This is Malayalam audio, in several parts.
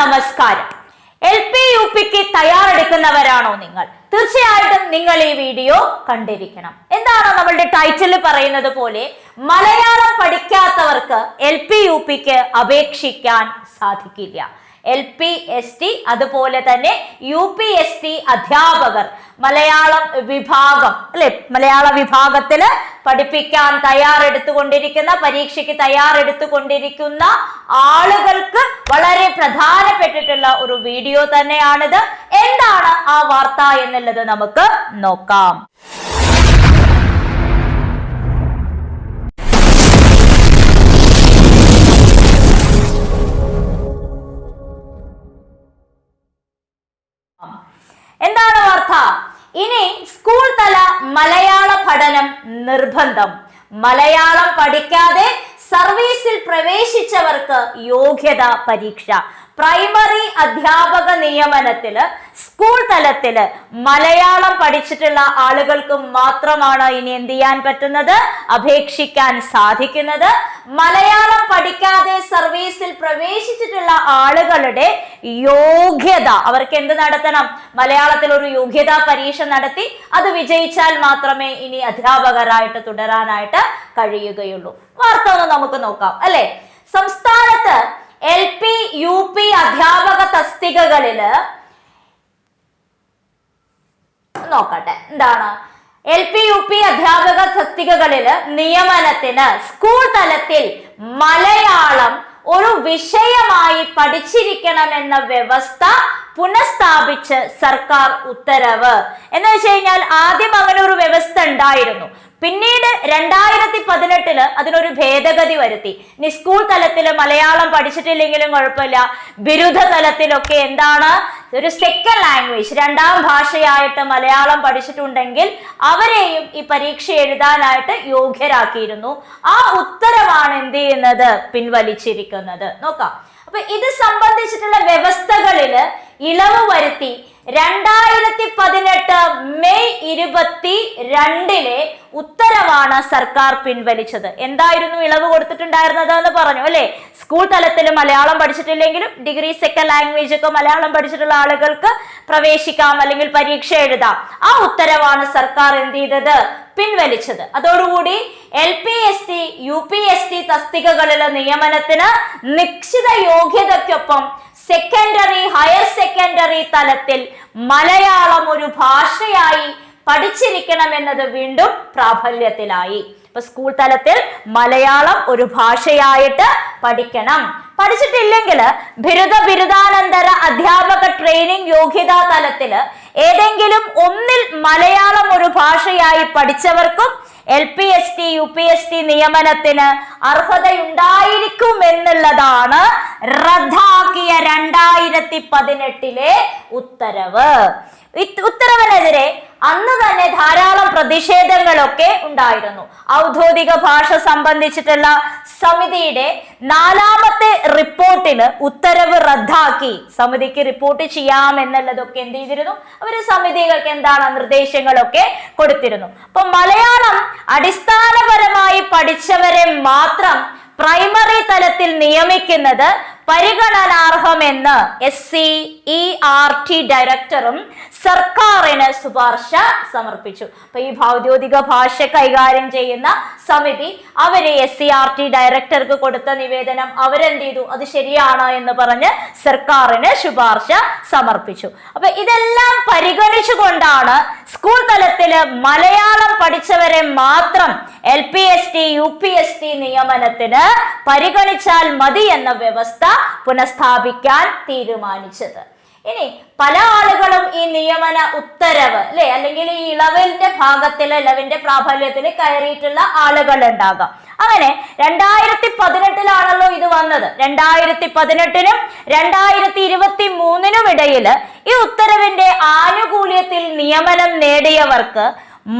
നമസ്കാരം. LPUPക്ക് തയ്യാറെടുക്കുന്നവരാണോ നിങ്ങൾ? തീർച്ചയായിട്ടും നിങ്ങൾ ഈ വീഡിയോ കണ്ടിരിക്കണം. എന്താണ് നമ്മളുടെ ടൈറ്റിൽ പറയുന്നത് പോലെ മലയാളം പഠിക്കാത്തവർക്ക് LPUPക്ക് അപേക്ഷിക്കാൻ സാധിക്കില്ല. LPST അതുപോലെ തന്നെ UPST അധ്യാപകർ മലയാളം വിഭാഗം അല്ലെ, മലയാള വിഭാഗത്തില് പഠിപ്പിക്കാൻ തയ്യാറെടുത്തുകൊണ്ടിരിക്കുന്ന, പരീക്ഷയ്ക്ക് തയ്യാറെടുത്തുകൊണ്ടിരിക്കുന്ന ആളുകൾക്ക് വളരെ പ്രധാനപ്പെട്ടിട്ടുള്ള ഒരു വീഡിയോ തന്നെയാണിത്. എന്താണ് ആ വാർത്ത എന്നുള്ളത് നമുക്ക് നോക്കാം. എന്താണ് വാർത്ത? ഇനി സ്കൂൾ തല മലയാള പഠനം നിർബന്ധം. മലയാളം പഠിക്കാതെ സർവീസിൽ പ്രവേശിച്ചവർക്ക് യോഗ്യത പരീക്ഷ. പ്രൈമറി അധ്യാപക നിയമനത്തില് സ്കൂൾ തലത്തില് മലയാളം പഠിച്ചിട്ടുള്ള ആളുകൾക്ക് മാത്രമാണ് ഇനി എന്ത് ചെയ്യാൻ പറ്റുന്നത്? അപേക്ഷിക്കാൻ സാധിക്കുന്നത്. മലയാളം പഠിക്കാതെ സർവീസിൽ പ്രവേശിച്ചിട്ടുള്ള ആളുകളുടെ യോഗ്യത, അവർക്ക് എന്ത് നടത്തണം? മലയാളത്തിൽ ഒരു യോഗ്യതാ പരീക്ഷ നടത്തി അത് വിജയിച്ചാൽ മാത്രമേ ഇനി അധ്യാപകരായിട്ട് തുടരാനായിട്ട് കഴിയുകയുള്ളൂ. വാർത്ത ഒന്ന് നമുക്ക് നോക്കാം അല്ലെ. സംസ്ഥാനത്ത് LP UP അധ്യാപക തസ്തികകളില് നോക്കട്ടെ. എന്താണ്? LP UP അധ്യാപക തസ്തികകളില് നിയമനത്തിന് സ്കൂൾ തലത്തിൽ മലയാളം ഒരു വിഷയമായി പഠിച്ചിരിക്കണമെന്ന വ്യവസ്ഥ പുനഃസ്ഥാപിച്ച് സർക്കാർ ഉത്തരവ്. എന്ന് വെച്ച് കഴിഞ്ഞാൽ ആദ്യം അങ്ങനെ ഒരു വ്യവസ്ഥ ഉണ്ടായിരുന്നു. പിന്നീട് 2018 അതിനൊരു ഭേദഗതി വരുത്തി. ഇനി സ്കൂൾ തലത്തില് മലയാളം പഠിച്ചിട്ടില്ലെങ്കിലും കുഴപ്പമില്ല, ബിരുദ തലത്തിലൊക്കെ എന്താണ്, ഒരു സെക്കൻഡ് ലാംഗ്വേജ്, രണ്ടാം ഭാഷയായിട്ട് മലയാളം പഠിച്ചിട്ടുണ്ടെങ്കിൽ അവരെയും ഈ പരീക്ഷ എഴുതാനായിട്ട് യോഗ്യരാക്കിയിരുന്നു. ആ ഉത്തരവാണ് എന്ത് ചെയ്യുന്നത്? പിൻവലിച്ചിരിക്കുന്നത്. നോക്കാം. അപ്പൊ ഇത് സംബന്ധിച്ചിട്ടുള്ള വ്യവസ്ഥകളില് ഇളവ് വരുത്തി 2018 മെയ് 22 ഉത്തരവാണ് സർക്കാർ പിൻവലിച്ചത്. എന്തായിരുന്നു ഇളവ് കൊടുത്തിട്ടുണ്ടായിരുന്നത് എന്ന് പറഞ്ഞു അല്ലെ. സ്കൂൾ തലത്തിൽ മലയാളം പഠിച്ചിട്ടില്ലെങ്കിലും ഡിഗ്രി സെക്കൻഡ് ലാംഗ്വേജ് ഒക്കെ മലയാളം പഠിച്ചിട്ടുള്ള ആളുകൾക്ക് പ്രവേശിക്കാം അല്ലെങ്കിൽ പരീക്ഷ എഴുതാം. ആ ഉത്തരവാണ് സർക്കാർ എന്ത് ചെയ്തത്? പിൻവലിച്ചത്. അതോടുകൂടി LPST UPST തസ്തികകളിലെ നിയമനത്തിന് നിശ്ചിത യോഗ്യതയ്ക്കൊപ്പം സെക്കൻഡറി, ഹയർ സെക്കൻഡറി തലത്തിൽ മലയാളം ഒരു ഭാഷയായി പഠിച്ചിരിക്കണം എന്നത് വീണ്ടും പ്രാബല്യത്തിലായി. ഇപ്പൊ സ്കൂൾ തലത്തിൽ മലയാളം ഒരു ഭാഷയായിട്ട് പഠിക്കണം. പഠിച്ചിട്ടില്ലെങ്കിൽ ബിരുദാനന്തര അധ്യാപക ട്രെയിനിങ് യോഗ്യതാ തലത്തില് ഏതെങ്കിലും ഒന്നിൽ മലയാളം ഒരു ഭാഷയായി പഠിച്ചവർക്കും LPST UPST നിയമനത്തിന് അർഹതയുണ്ടായിരിക്കും എന്നുള്ളതാണ് റദ്ദാക്കിയ 2018 ഉത്തരവ്. ഉത്തരവിനെതിരെ അന്ന് തന്നെ ധാരാളം പ്രതിഷേധങ്ങളൊക്കെ ഉണ്ടായിരുന്നു. ഔദ്യോഗിക ഭാഷ സംബന്ധിച്ചിട്ടുള്ള സമിതിയുടെ 4ാമത്തെ റിപ്പോർട്ടില് ഉത്തരവ് റദ്ദാക്കി. സമിതിക്ക് റിപ്പോർട്ട് ചെയ്യാം എന്നുള്ളതൊക്കെ എന്ത് ചെയ്തിരുന്നു? അവര് സമിതികൾക്ക് എന്താണ് നിർദ്ദേശങ്ങളൊക്കെ കൊടുത്തിരുന്നു. അപ്പൊ മലയാളം അടിസ്ഥാനപരമായി പഠിച്ചവരെ മാത്രം പ്രൈമറി തലത്തിൽ നിയമിക്കുന്നത് പരിഗണനാർഹമെന്ന് SCERT ഡയറക്ടറും സർക്കാരിന് ശുപാർശ സമർപ്പിച്ചു. അപ്പൊ ഈ ഔദ്യോഗിക ഭാഷ കൈകാര്യം ചെയ്യുന്ന സമിതി അവര് SCERT ഡയറക്ടർക്ക് കൊടുത്ത നിവേദനം അവരെന്ത് ചെയ്തു? അത് ശരിയാണ് എന്ന് പറഞ്ഞ് സർക്കാരിന് ശുപാർശ സമർപ്പിച്ചു. അപ്പൊ ഇതെല്ലാം പരിഗണിച്ചുകൊണ്ടാണ് സ്കൂൾ തലത്തില് മലയാളം പഠിച്ചവരെ മാത്രം LPST UPST നിയമനത്തിന് പരിഗണിച്ചാൽ മതി എന്ന വ്യവസ്ഥ പുനഃസ്ഥാപിക്കാൻ തീരുമാനിച്ചത്. ഇനി പല ആളുകളും ഈ നിയമന ഉത്തരവ് അല്ലെ, അല്ലെങ്കിൽ ഈ ഇളവിന്റെ ഭാഗത്തിൽ, ഇളവിന്റെ പ്രാബല്യത്തിൽ കയറിയിട്ടുള്ള ആളുകൾ ഉണ്ടാകാം. അങ്ങനെ 2018 ഇത് വന്നത്. 2018 2023 ഇടയില് ഈ ഉത്തരവിന്റെ ആനുകൂല്യത്തിൽ നിയമനം നേടിയവർക്ക്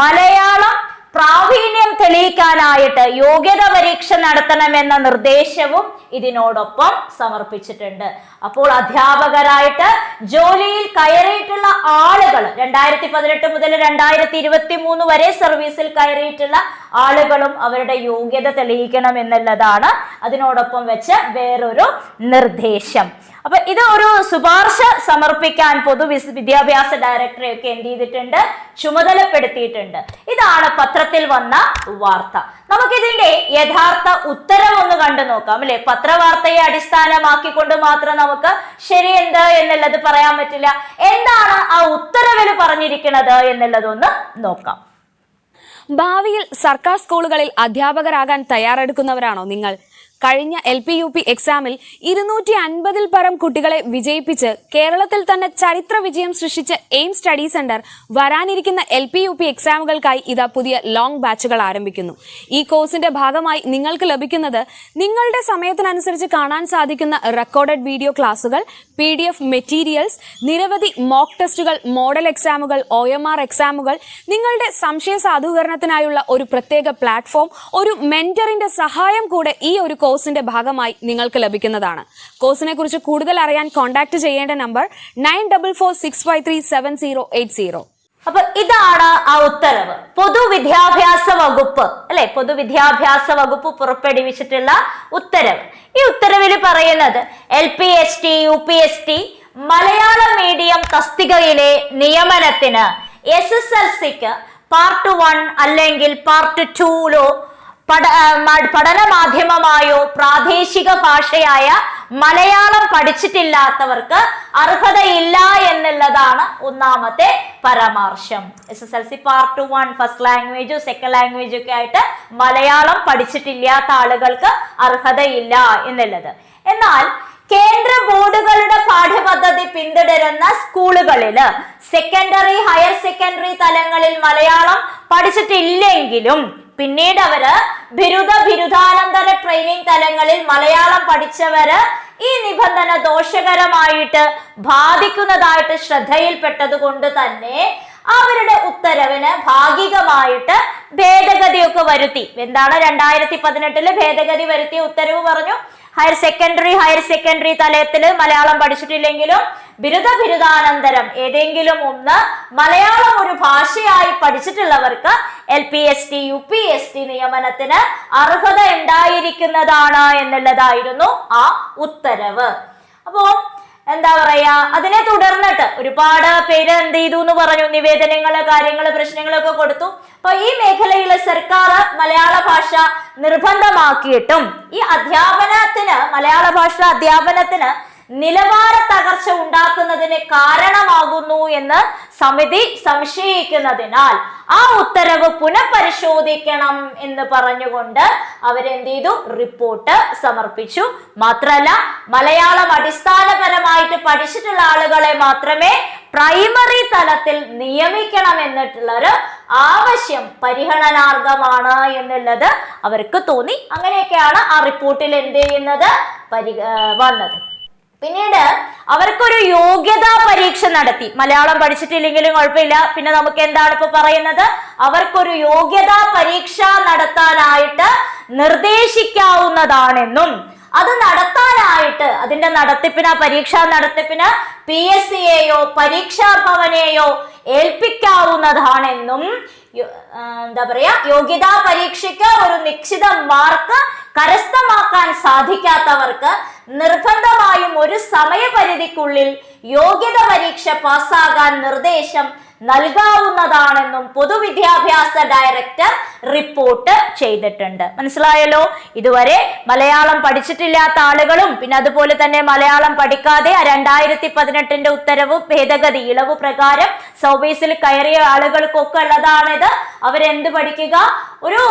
മലയാളം പ്രാവീണ്യം തെളിയിക്കാനായിട്ട് യോഗ്യത പരീക്ഷ നടത്തണമെന്ന നിർദ്ദേശവും ഇതിനോടൊപ്പം സമർപ്പിച്ചിട്ടുണ്ട്. അപ്പോൾ അധ്യാപകരായിട്ട് ജോലിയിൽ കയറിയിട്ടുള്ള ആളുകൾ 2018 മുതൽ 2023 വരെ സർവീസിൽ കയറിയിട്ടുള്ള ആളുകളും അവരുടെ യോഗ്യത തെളിയിക്കണം എന്നുള്ളതാണ് അതിനോടൊപ്പം വെച്ച് വേറൊരു നിർദ്ദേശം. അപ്പൊ ഇത് ഒരു ശുപാർശ സമർപ്പിക്കാൻ പൊതുവിദ്യാഭ്യാസ ഡയറക്ടറെ ഒക്കെ എന്ത് ചെയ്തിട്ടുണ്ട്, ചുമതലപ്പെടുത്തിയിട്ടുണ്ട്. ഇതാണ് പത്രത്തിൽ വന്ന വാർത്ത. നമുക്കിതിന്റെ യഥാർത്ഥ ഉത്തരം ഒന്ന് കണ്ടു നോക്കാം അല്ലെ. പത്രവാർത്തയെ അടിസ്ഥാനമാക്കിക്കൊണ്ട് മാത്രം നമുക്ക് ശരിയെന്ത് എന്നുള്ളത് പറയാൻ പറ്റില്ല. എന്താണ് ആ ഉത്തരവിൽ പറഞ്ഞിരിക്കുന്നത് എന്നുള്ളതൊന്ന് നോക്കാം. ഭാവിയിൽ സർക്കാർ സ്കൂളുകളിൽ അധ്യാപകരാകാൻ തയ്യാറെടുക്കുന്നവരാണോ നിങ്ങൾ? കഴിഞ്ഞ LP-UP എക്സാമിൽ 250-ൽ പരം കുട്ടികളെ വിജയിപ്പിച്ച് കേരളത്തിൽ തന്നെ ചരിത്ര വിജയം സൃഷ്ടിച്ച എയിം സ്റ്റഡി സെന്റർ വരാനിരിക്കുന്ന LP-UP എക്സാമുകൾക്കായി ഇതാ പുതിയ ലോങ് ബാച്ചുകൾ ആരംഭിക്കുന്നു. ഈ കോഴ്സിന്റെ ഭാഗമായി നിങ്ങൾക്ക് ലഭിക്കുന്നത് നിങ്ങളുടെ സമയത്തിനനുസരിച്ച് കാണാൻ സാധിക്കുന്ന റെക്കോർഡഡ് വീഡിയോ ക്ലാസുകൾ, PDF മെറ്റീരിയൽസ്, നിരവധി മോക്ക് ടെസ്റ്റുകൾ, മോഡൽ എക്സാമുകൾ, OMR എക്സാമുകൾ, നിങ്ങളുടെ സംശയ സാധൂകരണത്തിനായുള്ള ഒരു പ്രത്യേക പ്ലാറ്റ്ഫോം, ഒരു മെന്ററിന്റെ സഹായം കൂടെ ഈ ഒരു കോഴ്സിന്റെ ഭാഗമായി നിങ്ങൾക്ക് ലഭിക്കുന്നതാണ്. കോഴ്സിനെ കുറിച്ച് കൂടുതൽ അറിയാൻ കോൺടാക്ട് ചെയ്യേണ്ട നമ്പർ 9446537080. അപ്പൊ ഇതാണ് ആ ഉത്തരവ്. പൊതുവിദ്യാഭ്യാസ വകുപ്പ് അല്ലെ, പൊതുവിദ്യാഭ്യാസ വകുപ്പ് പുറപ്പെടുവിച്ചിട്ടുള്ള ഉത്തരവ്. ഈ ഉത്തരവിൽ പറയുന്നത് LPST UPST മലയാളം മീഡിയം തസ്തികയിലെ നിയമനത്തിന് SSLCക്ക് പാർട്ട് 1 അല്ലെങ്കിൽ പാർട്ട് 2 പഠന മാധ്യമമായോ പ്രാദേശിക ഭാഷയായ മലയാളം പഠിച്ചിട്ടില്ലാത്തവർക്ക് അർഹതയില്ല എന്നുള്ളതാണ് ഒന്നാമത്തെ പരാമർശം. SSLC പാർട്ട് 1 ഫസ്റ്റ് ലാംഗ്വേജും സെക്കൻഡ് ലാംഗ്വേജും ഒക്കെ ആയിട്ട് മലയാളം പഠിച്ചിട്ടില്ലാത്ത ആളുകൾക്ക് അർഹതയില്ല എന്നുള്ളത്. എന്നാൽ കേന്ദ്ര ബോർഡുകളുടെ പാഠ്യപദ്ധതി പിന്തുടരുന്ന സ്കൂളുകളിൽ സെക്കൻഡറി, ഹയർ സെക്കൻഡറി തലങ്ങളിൽ മലയാളം പഠിച്ചിട്ടില്ലെങ്കിലും പിന്നീട് അവര് ബിരുദാനന്തര ട്രെയിനിങ് തലങ്ങളിൽ മലയാളം പഠിച്ചവര് ഈ നിബന്ധന ദോഷകരമായിട്ട് ബാധിക്കുന്നതായിട്ട് ശ്രദ്ധയിൽപ്പെട്ടത് കൊണ്ട് തന്നെ അവരുടെ ഉത്തരവിന് ഭാഗികമായിട്ട് ഭേദഗതിയൊക്കെ വരുത്തി. എന്താണ് 2018 ഭേദഗതി വരുത്തിയ ഉത്തരവ് പറഞ്ഞു, ഹയർ സെക്കൻഡറി തലത്തില് മലയാളം പഠിച്ചിട്ടില്ലെങ്കിലും ബിരുദാനന്തരം ഏതെങ്കിലും ഒന്ന് മലയാളം ഒരു ഭാഷയായി പഠിച്ചിട്ടുള്ളവർക്ക് LPST UPST നിയമനത്തിന് അർഹത ഉണ്ടായിരിക്കുന്നതാണ് എന്നുള്ളതായിരുന്നു ആ ഉത്തരവ്. അപ്പോ എന്താ പറയാ, അതിനെ തുടർന്നിട്ട് ഒരുപാട് പേര് എന്ത് ചെയ്തു എന്ന് പറഞ്ഞു, നിവേദനങ്ങള്, കാര്യങ്ങള്, പ്രശ്നങ്ങളൊക്കെ കൊടുത്തു. അപ്പൊ ഈ മേഖലയിൽ സർക്കാർ മലയാള ഭാഷ നിർബന്ധമാക്കിയിട്ടും ഈ മലയാള ഭാഷ അധ്യാപനത്തിന് നിലവാര തകർച്ച ഉണ്ടാക്കുന്നതിന് കാരണമാകുന്നു എന്ന് സമിതി സംശയിക്കുന്നതിനാൽ ആ ഉത്തരവ് പുനഃപരിശോധിക്കണം എന്ന് പറഞ്ഞുകൊണ്ട് അവരെന്ത് ചെയ്തു, റിപ്പോർട്ട് സമർപ്പിച്ചു. മാത്രമല്ല മലയാളം അടിസ്ഥാനപരമായിട്ട് പഠിച്ചിട്ടുള്ള ആളുകളെ മാത്രമേ പ്രൈമറി തലത്തിൽ നിയമിക്കണം എന്നിട്ടുള്ള ഒരു ആവശ്യം പരിഗണനാർഹമാണ് എന്നുള്ളത് അവർക്ക് തോന്നി. അങ്ങനെയൊക്കെയാണ് ആ റിപ്പോർട്ടിൽ എന്ത് ചെയ്യുന്നത് വന്നത്. പിന്നീട് അവർക്കൊരു യോഗ്യതാ പരീക്ഷ നടത്തി. മലയാളം പഠിച്ചിട്ടില്ലെങ്കിലും കുഴപ്പമില്ല, പിന്നെ നമുക്ക് എന്താണ് ഇപ്പൊ പറയുന്നത്, അവർക്കൊരു യോഗ്യതാ പരീക്ഷ നടത്താനായിട്ട് നിർദ്ദേശിക്കാവുന്നതാണെന്നും അത് നടത്താനായിട്ട് അതിന്റെ പരീക്ഷാ നടത്തിപ്പിന് PSCയെയോ പരീക്ഷാ ഭവനെയോ ഏൽപ്പിക്കാവുന്നതാണെന്നും എന്താ പറയാ, യോഗ്യതാ പരീക്ഷയ്ക്ക് ഒരു നിശ്ചിത മാർക്ക് കരസ്ഥമാക്കാൻ സാധിക്കാത്തവർക്ക് നിർബന്ധമായും ഒരു സമയപരിധിക്കുള്ളിൽ യോഗ്യത പരീക്ഷ പാസ്സാകാൻ നിർദ്ദേശം നൽകാവുന്നതാണെന്നും പൊതുവിദ്യാഭ്യാസ ഡയറക്ടർ റിപ്പോർട്ട് ചെയ്തിട്ടുണ്ട്. മനസ്സിലായല്ലോ? ഇതുവരെ മലയാളം പഠിച്ചിട്ടില്ലാത്ത ആളുകളും പിന്നെ അതുപോലെ തന്നെ മലയാളം പഠിക്കാതെ 2018 ഉത്തരവ് ഭേദഗതി ഇളവ് പ്രകാരം സർവീസിൽ കയറിയ ആളുകൾക്കൊക്കെ ഉള്ളതാണിത്. അവരെന്ത് പഠിക്കുക, ഒരു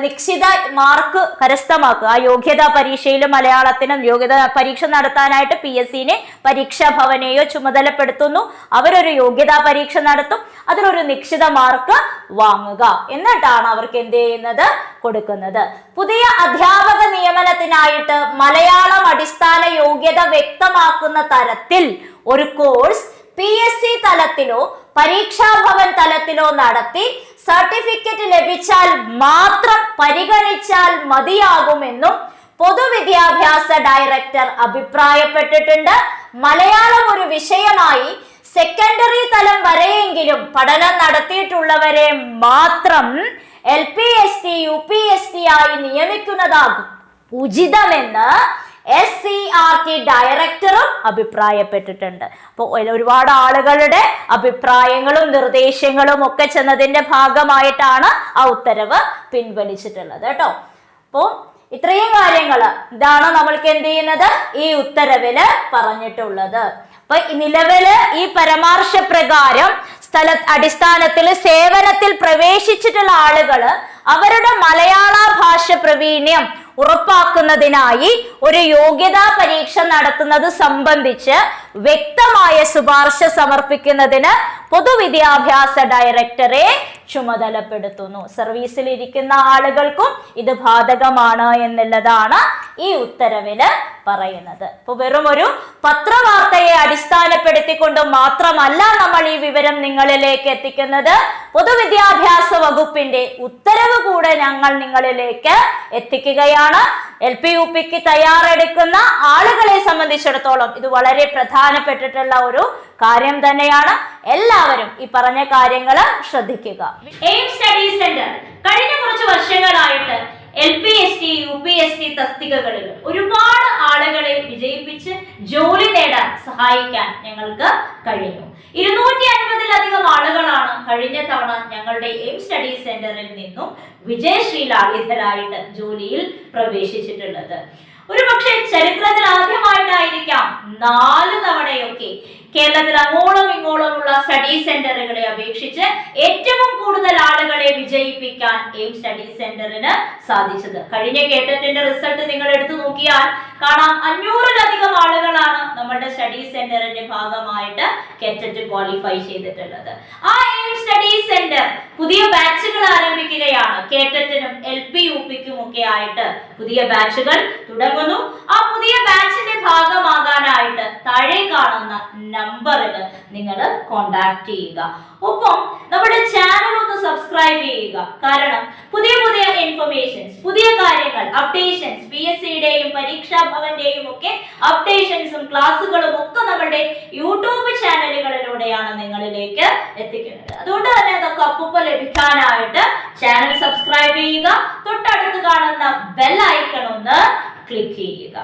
നിശ്ചിത മാർക്ക് കരസ്ഥമാക്കുക. ആ യോഗ്യതാ പരീക്ഷയിൽ മലയാളത്തിനും യോഗ്യതാ പരീക്ഷ നടത്താനായിട്ട് PSCനെ പരീക്ഷാ ഭവനെയോ ചുമതലപ്പെടുത്തുന്നു. അവരൊരു യോഗ്യതാ പരീക്ഷ നടത്തും, അതിലൊരു നിശ്ചിത മാർക്ക് വാങ്ങുക, എന്നിട്ടാണ് അവർക്ക് എന്ത് ചെയ്യുന്നത്, കൊടുക്കുന്നത്. പുതിയ അധ്യാപക നിയമനത്തിനായിട്ട് മലയാളം അടിസ്ഥാന യോഗ്യത വ്യക്തമാക്കുന്ന തരത്തിൽ ഒരു കോഴ്സ് PSC തലത്തിലോ പരീക്ഷാ ഭവൻ തലത്തിലോ നടത്തി സർട്ടിഫിക്കറ്റ് ലഭിച്ചാൽ മാത്രം പരിഗണിച്ചാൽ മതിയാകുമെന്നും പൊതുവിദ്യാഭ്യാസ ഡയറക്ടർ അഭിപ്രായപ്പെട്ടിട്ടുണ്ട്. മലയാളം ഒരു വിഷയമായി സെക്കൻഡറി തലം വരെയെങ്കിലും പഠനം നടത്തിയിട്ടുള്ളവരെ മാത്രം LPST UPST ആയി നിയമിക്കുന്നതാകും ഉചിതമെന്ന് SCERT ഡയറക്ടറും അഭിപ്രായപ്പെട്ടിട്ടുണ്ട്. അപ്പോൾ ഒരുപാട് ആളുകളുടെ അഭിപ്രായങ്ങളും നിർദ്ദേശങ്ങളും ഒക്കെ ചെന്നതിന്റെ ഭാഗമായിട്ടാണ് ആ ഉത്തരവ് പിൻവലിച്ചിട്ടുള്ളത് കേട്ടോ. അപ്പോൾ ഇത്രയും കാര്യങ്ങൾ ഇതാണ് നമ്മൾക്ക് എന്ത് ചെയ്യുന്നത് ഈ ഉത്തരവില് പറഞ്ഞിട്ടുള്ളത്. അപ്പൊ നിലവില് ഈ പരാമർശ പ്രകാരം അടിസ്ഥാനത്തിൽ സേവനത്തിൽ പ്രവേശിച്ചിട്ടുള്ള ആളുകള് അവരുടെ മലയാള ഭാഷ പ്രാവീണ്യം ഉറപ്പാക്കുന്നതിനായി ഒരു യോഗ്യതാ പരീക്ഷ നടത്തുന്നത് സംബന്ധിച്ച് വ്യക്തമായ ശുപാർശ സമർപ്പിക്കുന്നതിന് പൊതുവിദ്യാഭ്യാസ ഡയറക്ടറെ ചുമതലപ്പെടുത്തുന്നു. സർവീസിൽ ഇരിക്കുന്ന ആളുകൾക്കും ഇത് ബാധകമാണ് എന്നുള്ളതാണ് ഈ ഉത്തരവില് പറയുന്നത്. അപ്പൊ വെറും ഒരു പത്രവാർത്തയെ അടിസ്ഥാനപ്പെടുത്തിക്കൊണ്ട് മാത്രമല്ല നമ്മൾ ഈ വിവരം നിങ്ങളിലേക്ക് എത്തിക്കുന്നത്. പൊതുവിദ്യാഭ്യാസ വകുപ്പിന്റെ ഉത്തരവ് കൂടെ ഞങ്ങൾ നിങ്ങളിലേക്ക് എത്തിക്കുകയാണ്. LPUPക്ക് തയ്യാറെടുക്കുന്ന ആളുകളെ സംബന്ധിച്ചിടത്തോളം ഇത് വളരെ പ്രധാനപ്പെട്ടിട്ടുള്ള ഒരു കാര്യം തന്നെയാണ്. എല്ലാവരും ഈ പറഞ്ഞ കാര്യങ്ങൾ ശ്രദ്ധിക്കുക. എയിം സ്റ്റഡി സെന്റർ കഴിഞ്ഞ കുറച്ച് വർഷങ്ങളായിട്ട് LPST UPST തസ്തികകളിൽ ഒരുപാട് ആളുകളെ വിജയിപ്പിച്ച് ജോലി നേടാൻ സഹായിക്കാൻ ഞങ്ങൾക്ക് കഴിഞ്ഞു. 250-ലധികം ആളുകളാണ് കഴിഞ്ഞ തവണ ഞങ്ങളുടെ എയിം സ്റ്റഡി സെന്ററിൽ നിന്നും വിജയശ്രീലാളിതരായിട്ട് ജോലിയിൽ പ്രവേശിച്ചിട്ടുള്ളത്. ഒരു പക്ഷേ ചരിത്രത്തിൽ ആദ്യമായിട്ടായിരിക്കാം 4 തവണയൊക്കെ കേരളത്തിൽ അങ്ങോളം ഇങ്ങോളമുള്ള സ്റ്റഡി സെന്ററുകളെ അപേക്ഷിച്ച് ഏറ്റവും കൂടുതൽ ആളുകളെ വിജയിപ്പിക്കാൻ എയിം സ്റ്റഡി സെന്ററിന് സാധിച്ചത്. കഴിഞ്ഞ കെറ്ററ്റിന്റെ റിസൾട്ട് നിങ്ങൾ എടുത്തു നോക്കിയാൽ കാണാം 500-ലധികം ആളുകളാണ് നമ്മുടെ സ്റ്റഡി സെന്ററിന്റെ ഭാഗമായിട്ട് കെറ്ററ്റ് ക്വാളിഫൈ ചെയ്തിട്ടുള്ളത്. ആ എയിം സ്റ്റഡി സെന്റർ പുതിയ ബാച്ചുകൾ ആരംഭിക്കുകയാണ്. കെറ്ററ്റിനും LPUPക്കും ഒക്കെ ആയിട്ട് പുതിയ ബാച്ചുകൾ തുടങ്ങുന്നു. ആ പുതിയ ബാച്ചിന്റെ ഭാഗമാകാനായിട്ട് താഴെ കാണുന്ന നമ്പറിൽ നിങ്ങൾ കോണ്ടാക്ട് ചെയ്യുക. ഒപ്പം നമ്മുടെ ചാനൽ ഒന്ന് സബ്സ്ക്രൈബ് ചെയ്യുക. കാരണം പുതിയ പുതിയ ഇൻഫർമേഷൻസ്, പുതിയ കാര്യങ്ങൾ, അപ്ഡേഷൻസ്, PSCയുടെയും പരീക്ഷാ ഭവന്റെയും ഒക്കെ അപ്ഡേഷൻസും ക്ലാസ്സുകളും ഒക്കെ നമ്മുടെ യൂട്യൂബ് ചാനലുകളിലൂടെയാണ് നിങ്ങളിലേക്ക് എത്തിക്കുന്നത്. അതുകൊണ്ട് തന്നെ അതൊക്കെ അപ്പുപ്പം ലഭിക്കാനായിട്ട് ചാനൽ സബ്സ്ക്രൈബ് ചെയ്യുക. തൊട്ടടുത്ത് കാണുന്ന ബെൽ ഐക്കൺ ഒന്ന് ക്ലിക്ക് ചെയ്യുക.